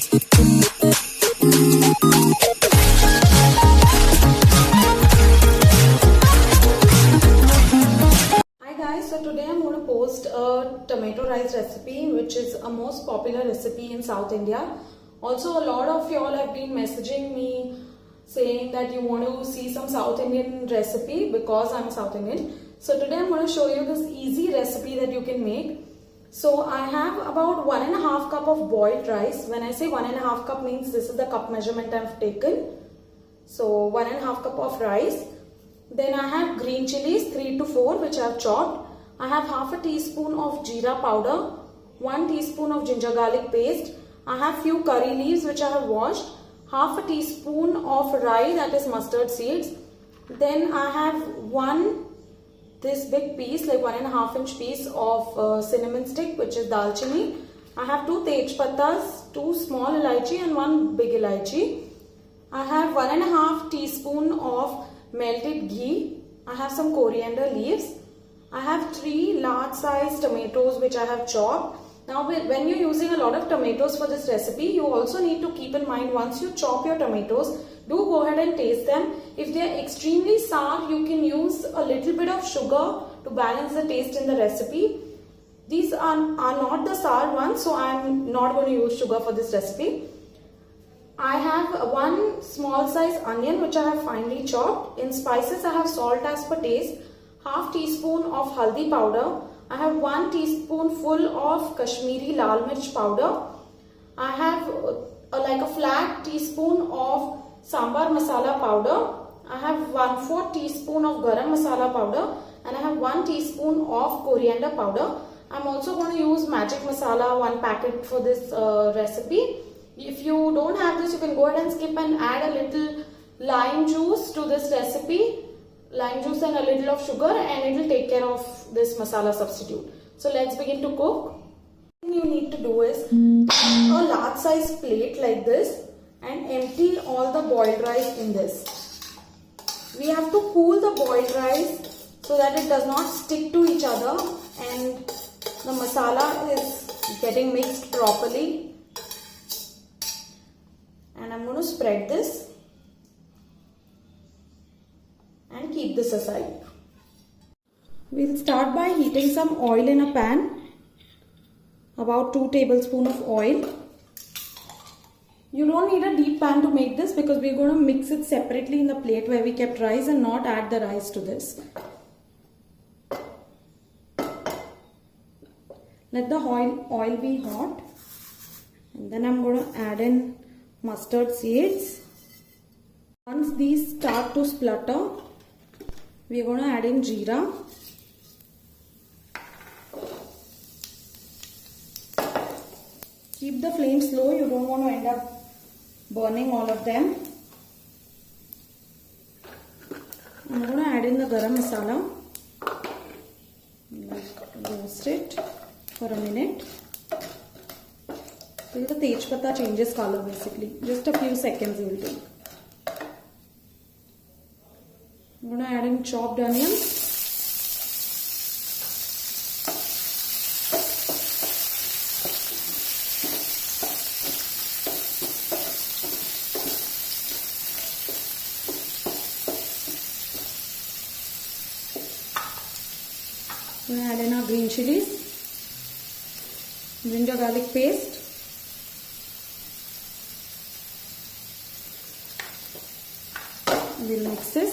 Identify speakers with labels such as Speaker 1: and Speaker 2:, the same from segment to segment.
Speaker 1: So today I'm going to post a tomato rice recipe, which is a most popular recipe in South India. Also, a lot of y'all have been messaging me saying that you want to see some South Indian recipe because I'm South Indian. So today I'm going to show you this easy recipe that you can make. So I have about 1.5 cup of boiled rice. When I say 1.5 cup means this is the cup measurement I've taken. So 1.5 cup of rice. Then I have green chilies 3 to 4 which I have chopped. I have half a teaspoon of jeera powder, 1 teaspoon of ginger garlic paste. I have few curry leaves which I have washed, half a teaspoon of rye, that is mustard seeds. Then I have this big piece, like 1.5 inch piece of cinnamon stick, which is dalchini. I have 2 tej pattas, 2 small elaichi and 1 big elaichi. I have 1.5 teaspoon of melted ghee. I have some coriander leaves. I have 3 large size tomatoes which I have chopped. Now when you're using a lot of tomatoes for this recipe, you also need to keep in mind, once you chop your tomatoes, do go ahead and taste them. If they are extremely sour, you can use a little bit of sugar to balance the taste in the recipe. These are not the sour ones, so I'm not going to use sugar for this recipe. I have 1 small size onion which I have finely chopped. In spices I have salt as per taste, half teaspoon of haldi powder. I have 1 teaspoonful of Kashmiri lal mirch powder. I have like a flat teaspoon of sambar masala powder. I have 1/4 teaspoon of garam masala powder, and I have 1 teaspoon of coriander powder. I'm also going to use magic masala, 1 packet for this recipe. If you don't have this, you can go ahead and skip and add a little lime juice to this recipe. Lime juice and a little of sugar, and it will take care of this masala substitute. So let's begin to cook. What you need to do is a large size plate like this and empty all the boiled rice in this. We have to cool the boiled rice so that it does not stick to each other and the masala is getting mixed properly. And I'm going to spread this and keep this aside. We'll start by heating some oil in a pan, about 2 tablespoons of oil. You don't need a deep pan to make this because we're going to mix it separately in the plate where we kept rice and not add the rice to this. Let the oil be hot, and then I'm going to add in mustard seeds. Once these start to splutter, we are going to add in jeera. Keep the flame slow, you don't want to end up burning all of them. I'm going to add in the garam masala. Roast it for a minute till the tej patta changes color, basically. Just a few seconds it will take. I'm going to add in chopped onions. I'm going to add in our green chilies, ginger garlic paste, we'll mix this.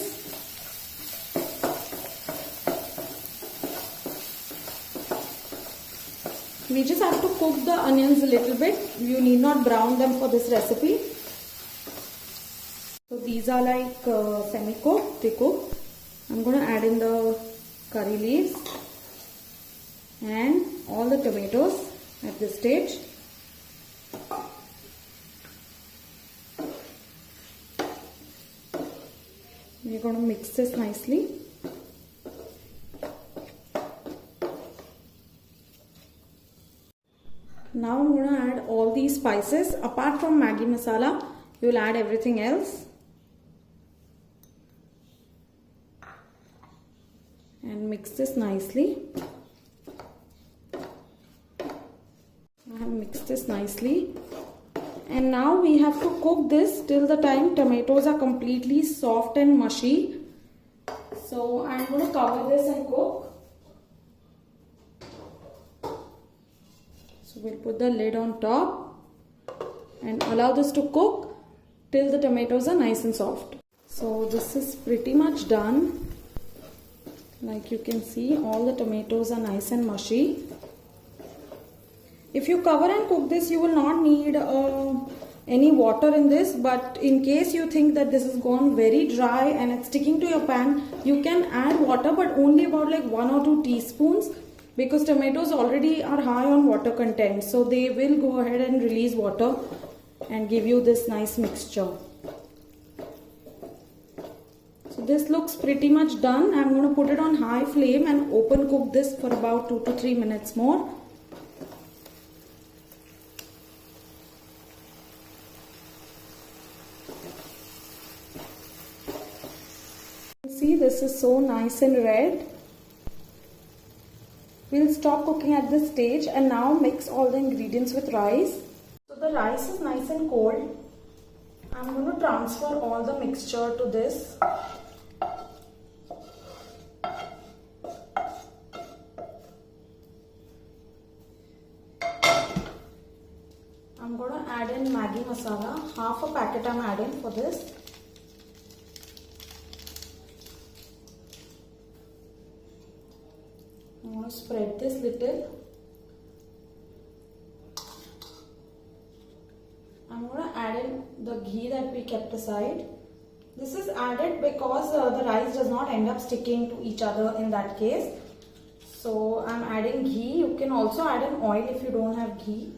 Speaker 1: We just have to cook the onions a little bit. You need not brown them for this recipe. So these are like semi-cooked, they cooked. I'm going to add in the curry leaves and all the tomatoes at this stage. We're going to mix this nicely. Now I'm going to add all these spices. Apart from Maggi masala, you will add everything else. And mix this nicely. I have mixed this nicely. And now we have to cook this till the time tomatoes are completely soft and mushy. So I'm going to cover this and cook. So we'll put the lid on top and allow this to cook till the tomatoes are nice and soft. So this is pretty much done. Like you can see, all the tomatoes are nice and mushy. If you cover and cook this, you will not need any water in this, but in case you think that this has gone very dry and it's sticking to your pan, you can add water, but only about like 1 or 2 teaspoons, because tomatoes already are high on water content, so they will go ahead and release water and give you this nice mixture. So this looks pretty much done. I'm going to put it on high flame and open cook this for about 2 to 3 minutes more. See, this is so nice and red. We'll stop cooking at this stage and now mix all the ingredients with rice. So the rice is nice and cold. I'm going to transfer all the mixture to this. I'm going to add in Maggi masala. Half a packet I'm adding for this. I'm going to spread this little. I'm going to add in the ghee that we kept aside. This is added because the rice does not end up sticking to each other in that case. So I'm adding ghee. You can also add in oil if you don't have ghee.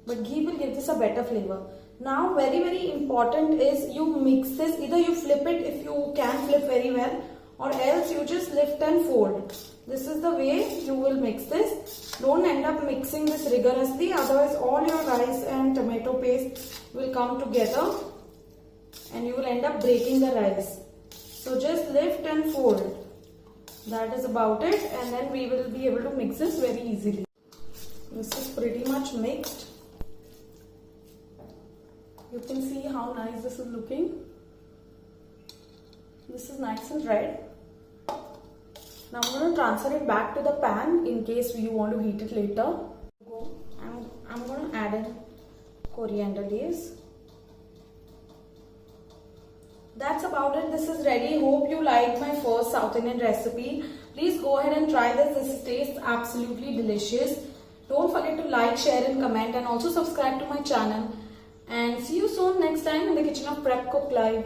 Speaker 1: But ghee will give this a better flavor. Now very important is you mix this. Either you flip it if you can flip very well, or else you just lift and fold. This is the way you will mix this. Don't end up mixing this rigorously, otherwise all your rice and tomato paste will come together and you will end up breaking the rice. So just lift and fold. That is about it, and then we will be able to mix this very easily. This is pretty much mixed. You can see how nice this is looking. This is nice and red. Now I'm going to transfer it back to the pan in case you want to heat it later. I'm going to add in coriander leaves. That's about it. This is ready. Hope you liked my first South Indian recipe. Please go ahead and try this. This tastes absolutely delicious. Don't forget to like, share and comment, and also subscribe to my channel. And see you soon next time in the kitchen of Prep Cook Live.